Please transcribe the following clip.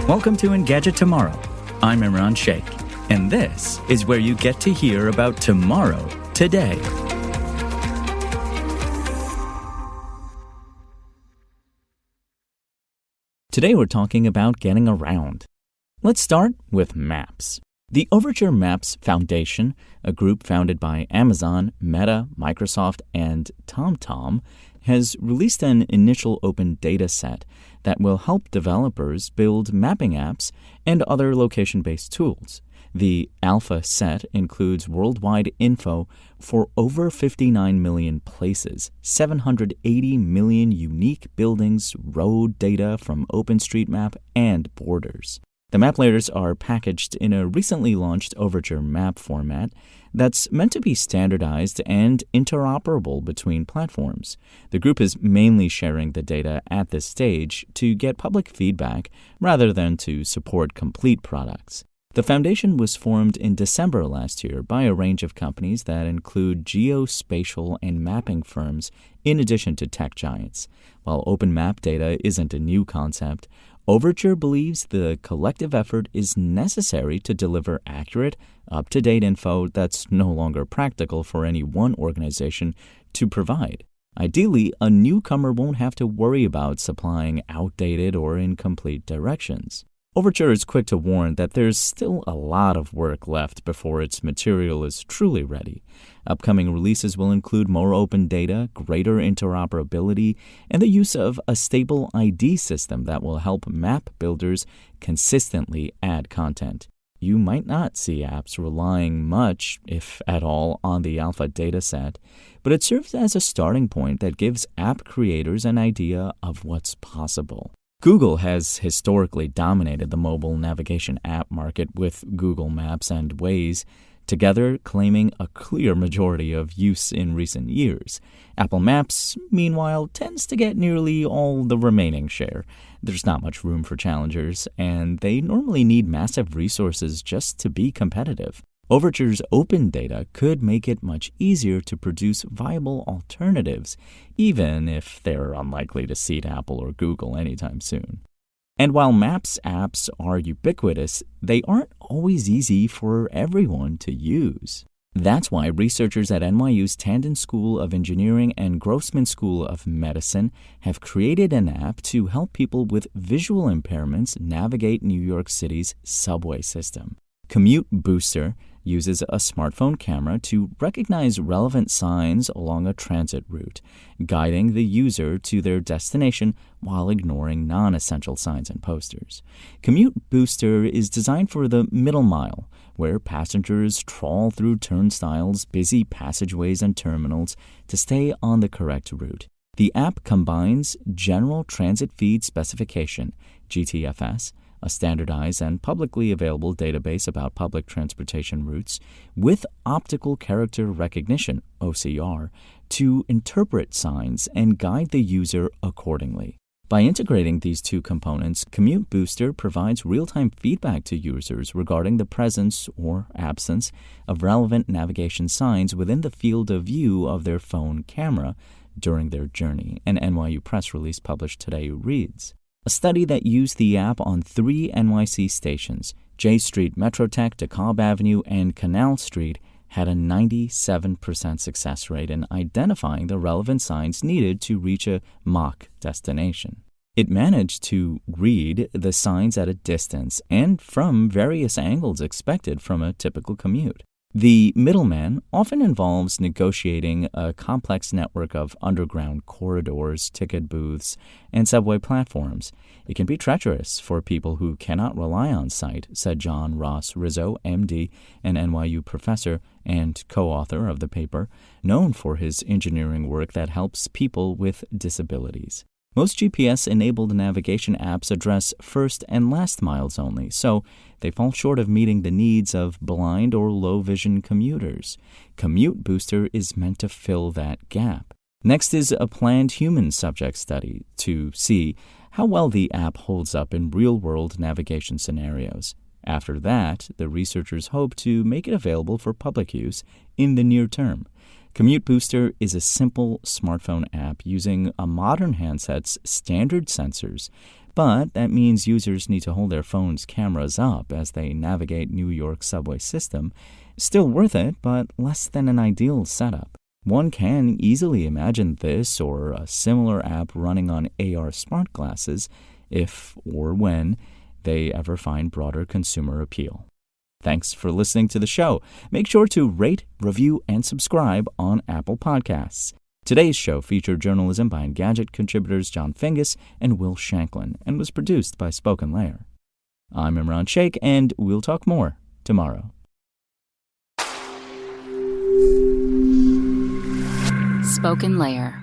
Welcome to Engadget Tomorrow. I'm Imran Sheikh, and this is where you get to hear about tomorrow today. Today we're talking about getting around. Let's start with maps. The Overture Maps Foundation, a group founded by Amazon, Meta, Microsoft, and TomTom, has released an initial open data set that will help developers build mapping apps and other location-based tools. The alpha set includes worldwide info for over 59 million places, 780 million unique buildings, road data from OpenStreetMap, and borders. The map layers are packaged in a recently launched Overture map format that's meant to be standardized and interoperable between platforms. The group is mainly sharing the data at this stage to get public feedback rather than to support complete products. The foundation was formed in December last year by a range of companies that include geospatial and mapping firms in addition to tech giants. While open map data isn't a new concept, Overture believes the collective effort is necessary to deliver accurate, up-to-date info that's no longer practical for any one organization to provide. Ideally, a newcomer won't have to worry about supplying outdated or incomplete directions. Overture is quick to warn that there's still a lot of work left before its material is truly ready. Upcoming releases will include more open data, greater interoperability, and the use of a stable ID system that will help map builders consistently add content. You might not see apps relying much, if at all, on the alpha dataset, but it serves as a starting point that gives app creators an idea of what's possible. Google has historically dominated the mobile navigation app market with Google Maps and Waze, together claiming a clear majority of use in recent years. Apple Maps, meanwhile, tends to get nearly all the remaining share. There's not much room for challengers, and they normally need massive resources just to be competitive. Overture's open data could make it much easier to produce viable alternatives, even if they're unlikely to seat Apple or Google anytime soon. And while Maps apps are ubiquitous, they aren't always easy for everyone to use. That's why researchers at NYU's Tandon School of Engineering and Grossman School of Medicine have created an app to help people with visual impairments navigate New York City's subway system. Commute Booster uses a smartphone camera to recognize relevant signs along a transit route, guiding the user to their destination while ignoring non-essential signs and posters. Commute Booster is designed for the middle mile, where passengers trawl through turnstiles, busy passageways, and terminals to stay on the correct route. The app combines General Transit Feed Specification, GTFS, a standardized and publicly available database about public transportation routes, with optical character recognition, OCR, to interpret signs and guide the user accordingly. By integrating these two components, Commute Booster provides real-time feedback to users regarding the presence or absence of relevant navigation signs within the field of view of their phone camera during their journey, an NYU press release published today reads. A study that used the app on 3 NYC stations, J Street, Metrotech, DeKalb Avenue, and Canal Street, had a 97% success rate in identifying the relevant signs needed to reach a mock destination. It managed to read the signs at a distance and from various angles expected from a typical commute. The middleman often involves negotiating a complex network of underground corridors, ticket booths, and subway platforms. It can be treacherous for people who cannot rely on sight, said John Ross Rizzo, MD, an NYU professor and co-author of the paper, known for his engineering work that helps people with disabilities. Most GPS-enabled navigation apps address first and last miles only, so they fall short of meeting the needs of blind or low-vision commuters. Commute Booster is meant to fill that gap. Next is a planned human subject study to see how well the app holds up in real-world navigation scenarios. After that, the researchers hope to make it available for public use in the near term. Commute Booster is a simple smartphone app using a modern handset's standard sensors, But that means users need to hold their phone's cameras up as they navigate New York's subway system. Still worth it, but less than an ideal setup. One can easily imagine this or a similar app running on AR smart glasses if or when they ever find broader consumer appeal. Thanks for listening to the show. Make sure to rate, review, and subscribe on Apple Podcasts. Today's show featured journalism by Engadget contributors John Fingus and Will Shanklin and was produced by Spoken Layer. I'm Imran Sheikh, and we'll talk more tomorrow. Spoken Layer.